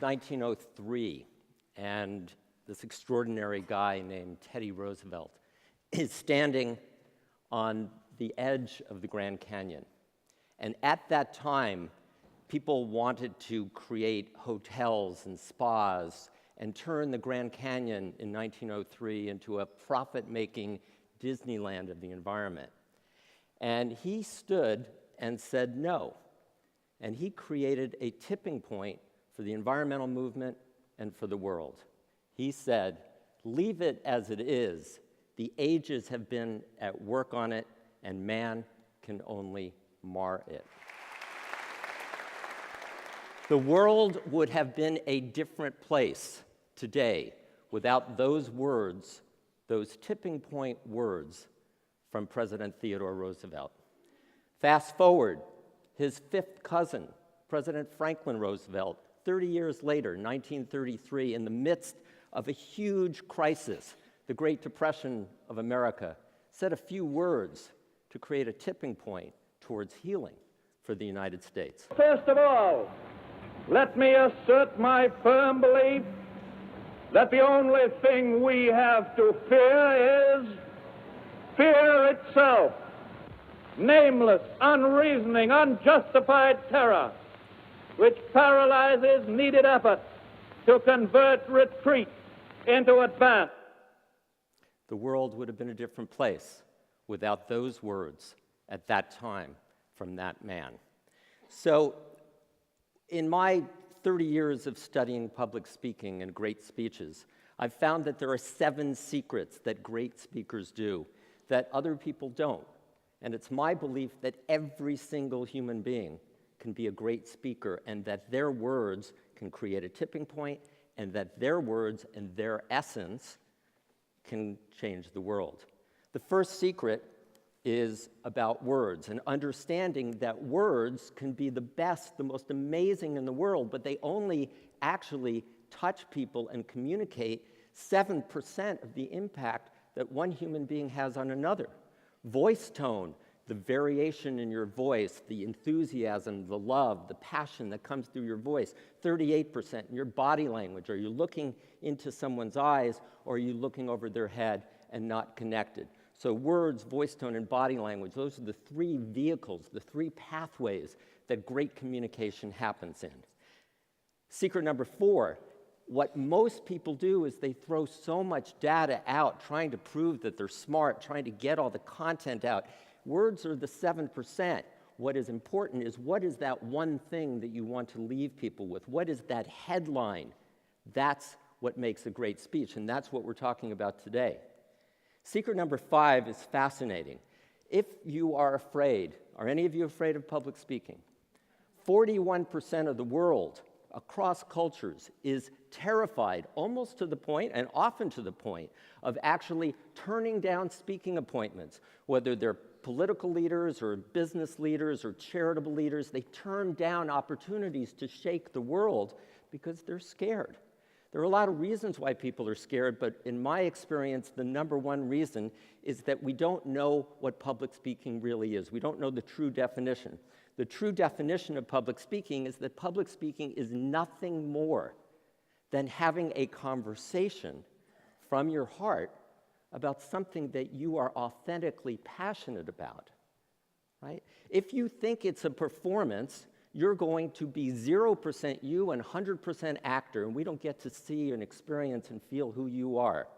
It's 1903, and this extraordinary guy named Teddy Roosevelt is standing on the edge of the Grand Canyon. And at that time, people wanted to create hotels and spas and turn the Grand Canyon in 1903 into a profit-making Disneyland of the environment. And he stood and said no. And he created a tipping point for the environmental movement and for the world. He said, leave it as it is. The ages have been at work on it, and man can only mar it. The world would have been a different place today without those words, those tipping point words from President Theodore Roosevelt. Fast forward, his fifth cousin, President Franklin Roosevelt, 30 years later, 1933, in the midst of a huge crisis, the Great Depression of America, said a few words to create a tipping point towards healing for the United States. First of all, let me assert my firm belief that the only thing we have to fear is fear itself. Nameless, unreasoning, unjustified terror, which paralyzes needed effort to convert retreat into advance. The world would have been a different place without those words at that time from that man. So, in my 30 years of studying public speaking and great speeches, I've found that there are 7 secrets that great speakers do that other people don't. And it's my belief that every single human being can be a great speaker, and that their words can create a tipping point, and that their words and their essence can change the world. The first secret is about words, and understanding that words can be the best, the most amazing in the world, but they only actually touch people and communicate 7% of the impact that one human being has on another. Voice tone, the variation in your voice, the enthusiasm, the love, the passion that comes through your voice, 38%. In your body language, are you looking into someone's eyes, or are you looking over their head and not connected? So words, voice tone, and body language, those are the 3 vehicles, the 3 pathways that great communication happens in. Secret number 4, what most people do is they throw so much data out, trying to prove that they're smart, trying to get all the content out. Words are the 7%. What is important is, what is that one thing that you want to leave people with? What is that headline? That's what makes a great speech, and that's what we're talking about today. Secret number 5 is fascinating. If you are afraid, are any of you afraid of public speaking? 41% of the world across cultures is terrified, almost to the point, and often to the point, of actually turning down speaking appointments, whether they're political leaders or business leaders or charitable leaders. They turn down opportunities to shake the world because they're scared. There are a lot of reasons why people are scared, but in my experience, the number one reason is that we don't know what public speaking really is. We don't know the true definition. The true definition of public speaking is that public speaking is nothing more than having a conversation from your heart about something that you are authentically passionate about, right? If you think it's a performance, you're going to be 0% you and 100% actor, and we don't get to see and experience and feel who you are.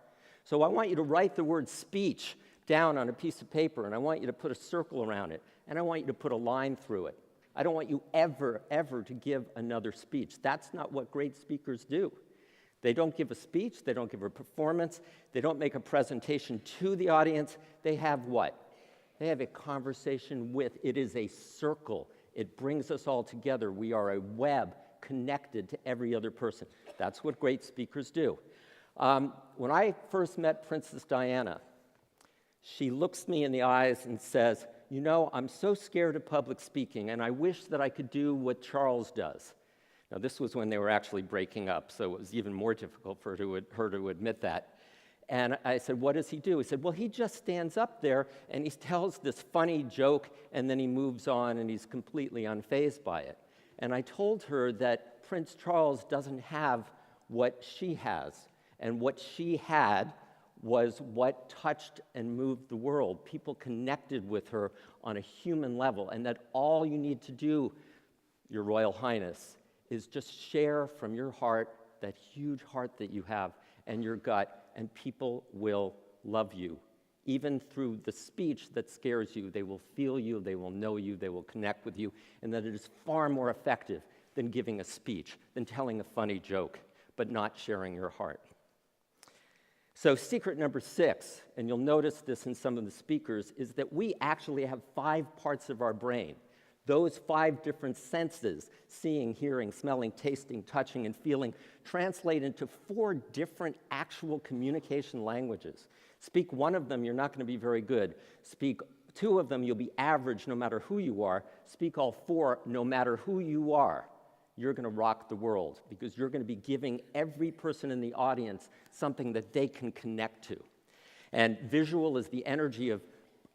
So I want you to write the word speech down on a piece of paper, and I want you to put a circle around it, and I want you to put a line through it. I don't want you ever to give another speech. That's not what great speakers do. They don't give a speech, they don't give a performance, they don't make a presentation to the audience. They have what? They have a conversation with. It is a circle. It brings us all together. We are a web connected to every other person. That's what great speakers do. When I first met Princess Diana, she looks me in the eyes and says, "You know, I'm so scared of public speaking, and I wish that I could do what Charles does." Now, this was when they were actually breaking up, so it was even more difficult for her to admit that. And I said, "What does he do?" He said, "Well, he just stands up there and he tells this funny joke, and then he moves on, and he's completely unfazed by it." And I told her that Prince Charles doesn't have what she has. And what she had was what touched and moved the world. People connected with her on a human level, and that all you need to do, Your Royal Highness, is just share from your heart, that huge heart that you have, and your gut, and people will love you. Even through the speech that scares you, they will feel you, they will know you, they will connect with you, and that it is far more effective than giving a speech, than telling a funny joke, but not sharing your heart. So secret number 6, and you'll notice this in some of the speakers, is that we actually have 5 parts of our brain. Those 5 different senses, seeing, hearing, smelling, tasting, touching, and feeling, translate into 4 different actual communication languages. Speak one of them, you're not going to be very good. Speak 2 of them, you'll be average no matter who you are. Speak all 4, no matter who you are. You're going to rock the world, because you're going to be giving every person in the audience something that they can connect to. And visual is the energy of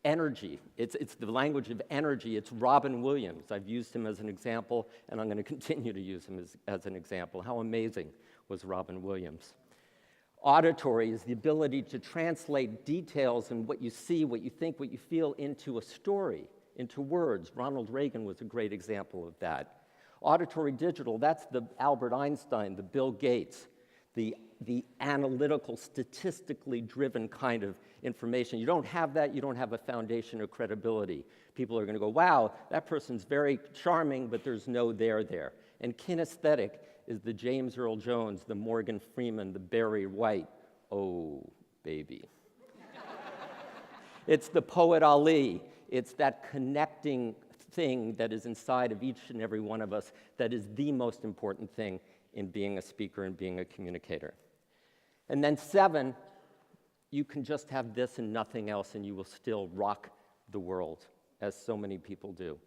energy. It's the language of energy. It's Robin Williams. I've used him as an example, and I'm going to continue to use him as an example. How amazing was Robin Williams? Auditory is the ability to translate details and what you see, what you think, what you feel into a story, into words. Ronald Reagan was a great example of that. Auditory digital, that's the Albert Einstein, the Bill Gates, the analytical, statistically driven kind of information. You don't have that, you don't have a foundation of credibility. People are going to go, wow, that person's very charming, but there's no there there. And kinesthetic is the James Earl Jones, the Morgan Freeman, the Barry White. Oh, baby. It's the poet Ali. It's that connecting thing that is inside of each and every one of us that is the most important thing in being a speaker and being a communicator. And then 7, you can just have this and nothing else, and you will still rock the world, as so many people do.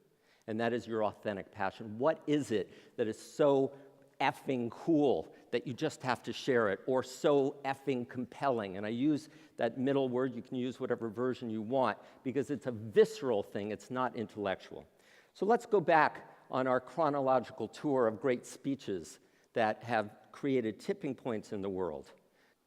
And that is your authentic passion. What is it that is so effing cool that you just have to share it, or so effing compelling? And I use that middle word. You can use whatever version you want, because it's a visceral thing. It's not intellectual. So let's go back on our chronological tour of great speeches that have created tipping points in the world.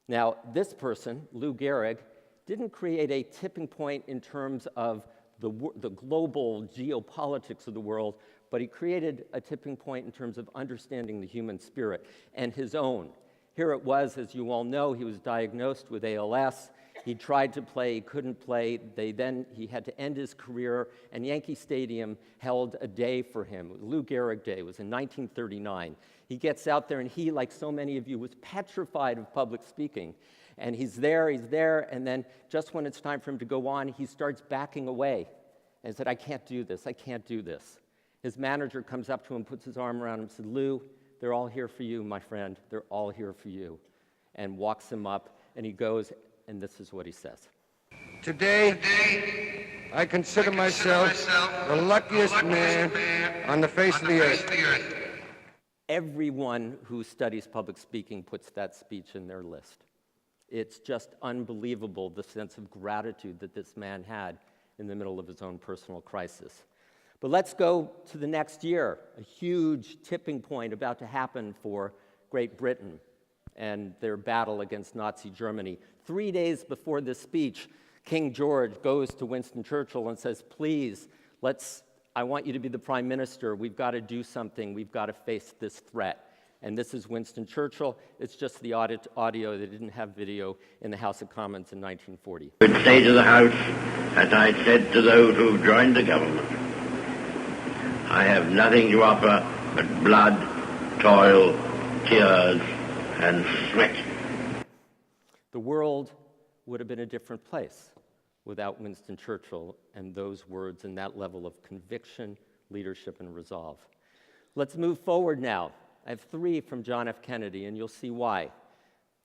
Now, this person, Lou Gehrig, didn't create a tipping point in terms of the global geopolitics of the world, but he created a tipping point in terms of understanding the human spirit and his own. Here it was, as you all know, he was diagnosed with ALS. He tried to play, he couldn't play. He had to end his career, and Yankee Stadium held a day for him. Lou Gehrig Day. It was in 1939. He gets out there, and he, like so many of you, was petrified of public speaking. And he's there, and then just when it's time for him to go on, he starts backing away and said, I can't do this, I can't do this. His manager comes up to him, puts his arm around him, and said, Lou, they're all here for you, my friend. They're all here for you. And walks him up, and he goes, and this is what he says. Today, I consider myself the luckiest man on the face of the earth. Everyone who studies public speaking puts that speech in their list. It's just unbelievable, the sense of gratitude that this man had in the middle of his own personal crisis. But let's go to the next year, a huge tipping point about to happen for Great Britain and their battle against Nazi Germany. 3 days before this speech, King George goes to Winston Churchill and says, please, I want you to be the prime minister. We've got to do something. We've got to face this threat. And this is Winston Churchill. It's just the audio. They didn't have video in the House of Commons in 1940. I would say to the House, as I said to those who joined the government, I have nothing to offer but blood, toil, tears, and sweat. The world would have been a different place without Winston Churchill and those words and that level of conviction, leadership, and resolve. Let's move forward now. I have 3 from John F. Kennedy, and you'll see why.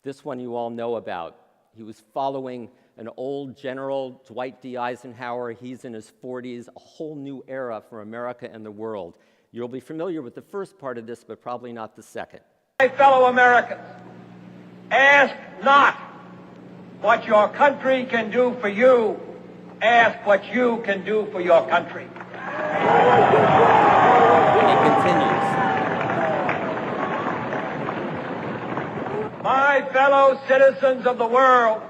This one you all know about. He was following an old general, Dwight D. Eisenhower. He's in his 40s, a whole new era for America and the world. You'll be familiar with the first part of this, but probably not the second. My fellow Americans, ask not what your country can do for you. Ask what you can do for your country. And he continues. fellow citizens of the world,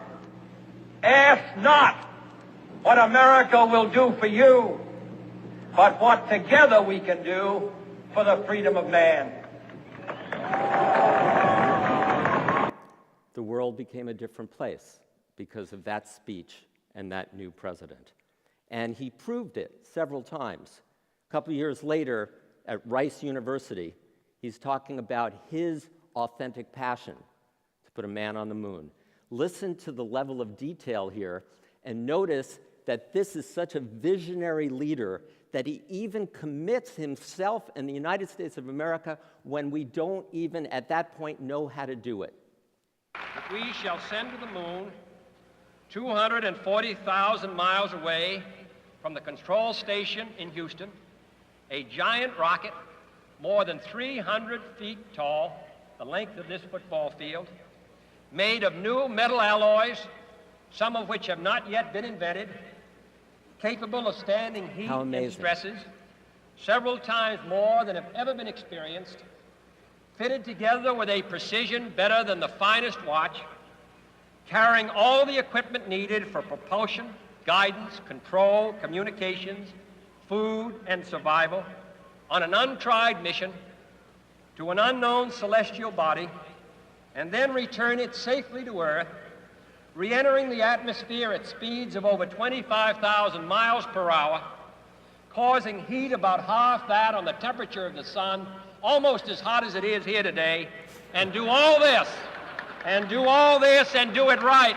ask not what America will do for you, but what together we can do for the freedom of man. The world became a different place because of that speech and that new president. And he proved it several times. A couple years later, at Rice University, he's talking about his authentic passion to put a man on the moon. Listen to the level of detail here, and notice that this is such a visionary leader that he even commits himself and the United States of America when we don't even at that point know how to do it. We shall send to the moon 240,000 miles away from the control station in Houston, a giant rocket more than 300 feet tall, the length of this football field, made of new metal alloys, some of which have not yet been invented, capable of standing heat and stresses several times more than have ever been experienced, fitted together with a precision better than the finest watch, carrying all the equipment needed for propulsion, guidance, control, communications, food, and survival on an untried mission to an unknown celestial body, and then return it safely to Earth, re-entering the atmosphere at speeds of over 25,000 miles per hour, causing heat about half that on the temperature of the sun, almost as hot as it is here today, and do all this, and do all this, and do it right,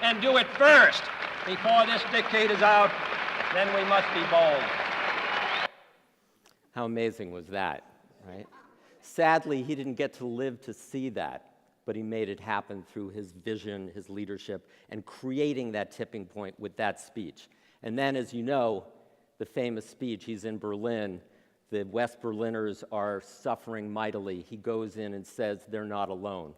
and do it first before this decade is out, then we must be bold. How amazing was that, right? Sadly, he didn't get to live to see that, but he made it happen through his vision, his leadership, and creating that tipping point with that speech. And then, as you know, the famous speech, he's in Berlin, the West Berliners are suffering mightily. He goes in and says they're not alone.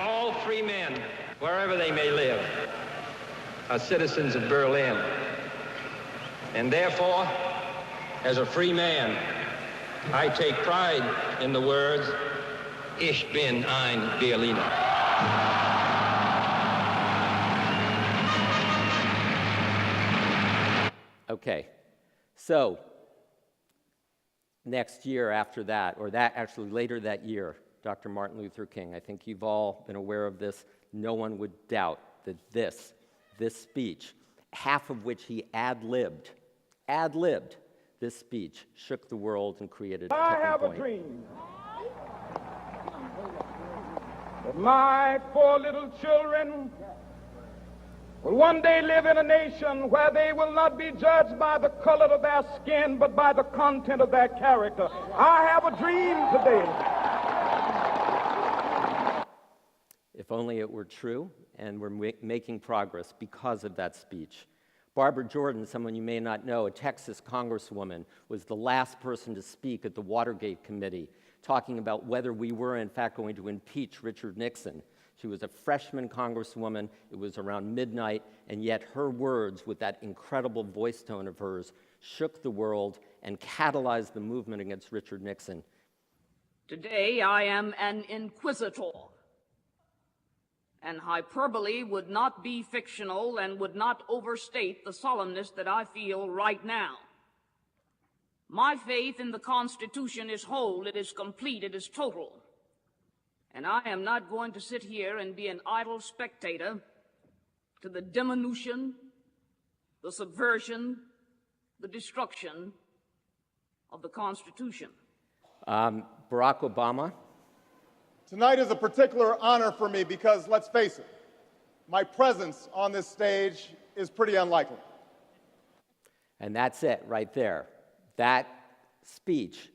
All free men, wherever they may live, are citizens of Berlin. And therefore, as a free man, I take pride in the words, Ich bin ein Berliner. Okay, so next year after that, or that actually later that year, Dr. Martin Luther King, I think you've all been aware of this, no one would doubt that this speech, half of which he ad-libbed, this speech shook the world and created a tipping point. I have a dream that my poor little children will one day live in a nation where they will not be judged by the color of their skin, but by the content of their character. I have a dream today. If only it were true, and we're making progress because of that speech. Barbara Jordan, someone you may not know, a Texas congresswoman, was the last person to speak at the Watergate Committee, talking about whether we were in fact going to impeach Richard Nixon. She was a freshman congresswoman, it was around midnight, and yet her words, with that incredible voice tone of hers, shook the world and catalyzed the movement against Richard Nixon. Today I am an inquisitor, and hyperbole would not be fictional and would not overstate the solemnness that I feel right now. My faith in the Constitution is whole, it is complete, it is total. And I am not going to sit here and be an idle spectator to the diminution, the subversion, the destruction of the Constitution. Barack Obama. Tonight is a particular honor for me because, let's face it, my presence on this stage is pretty unlikely. And that's it right there. That speech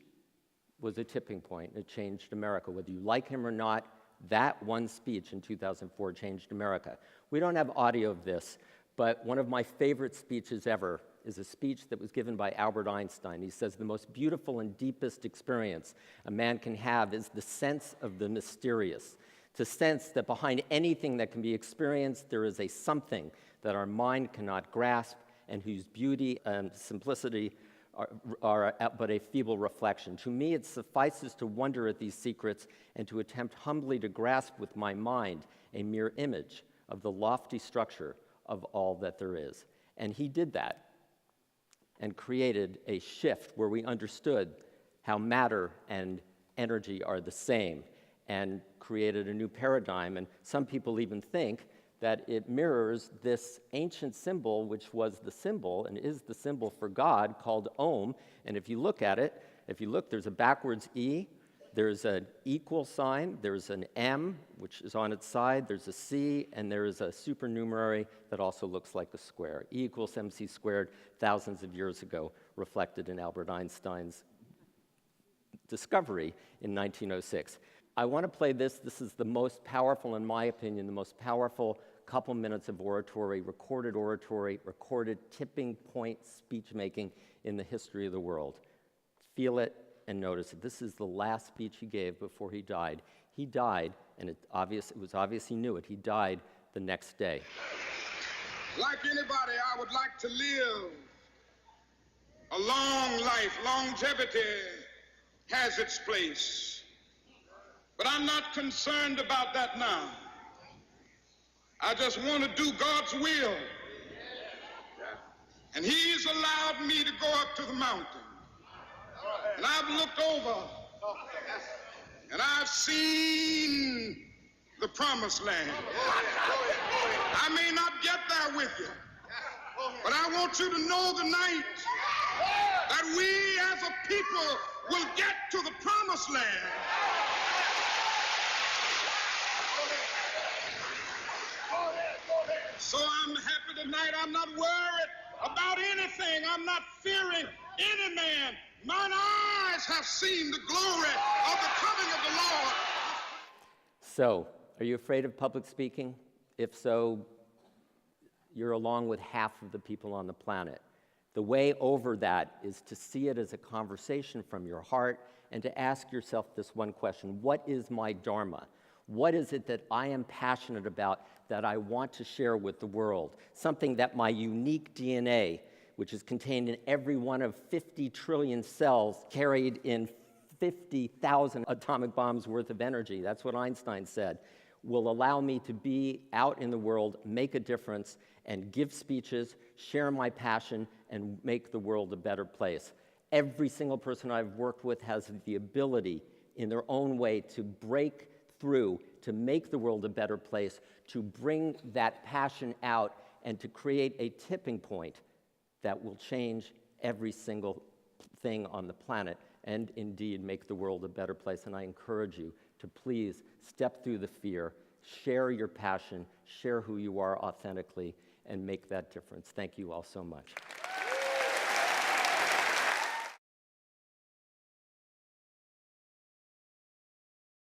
was a tipping point. It changed America. Whether you like him or not, that one speech in 2004 changed America. We don't have audio of this, but one of my favorite speeches ever is a speech that was given by Albert Einstein. He says, the most beautiful and deepest experience a man can have is the sense of the mysterious, to sense that behind anything that can be experienced, there is a something that our mind cannot grasp and whose beauty and simplicity are but a feeble reflection. To me, it suffices to wonder at these secrets and to attempt humbly to grasp with my mind a mere image of the lofty structure of all that there is. And he did that and created a shift where we understood how matter and energy are the same, and created a new paradigm. And some people even think that it mirrors this ancient symbol, which was the symbol and is the symbol for God, called Om. And if you look at it, there's a backwards E, there's an equal sign, there's an M, which is on its side, there's a C, and there is a supernumerary that also looks like a square. E equals mc squared, thousands of years ago, reflected in Albert Einstein's discovery in 1906. I want to play this. This is the most powerful, in my opinion, the most powerful couple minutes of oratory, recorded tipping point speech making in the history of the world. Feel it and notice it. This is the last speech he gave before he died. He died, and it was obvious he knew it. He died the next day. Like anybody, I would like to live a long life. Longevity has its place. But I'm not concerned about that now. I just want to do God's will. And He's allowed me to go up to the mountain. And I've looked over and I've seen the promised land. I may not get there with you, but I want you to know tonight that we as a people will get to the promised land. So I'm happy tonight. I'm not worried about anything. I'm not fearing any man. Mine eyes have seen the glory of the coming of the Lord. So, are you afraid of public speaking? If so, you're along with half of the people on the planet. The way over that is to see it as a conversation from your heart and to ask yourself this one question: what is my dharma? What is it that I am passionate about that I want to share with the world? Something that my unique DNA, which is contained in every one of 50 trillion cells carried in 50,000 atomic bombs worth of energy, that's what Einstein said, will allow me to be out in the world, make a difference, and give speeches, share my passion, and make the world a better place. Every single person I've worked with has the ability, in their own way, to break through, to make the world a better place, to bring that passion out, and to create a tipping point that will change every single thing on the planet and indeed make the world a better place. And I encourage you to please step through the fear, share your passion, share who you are authentically, and make that difference. Thank you all so much.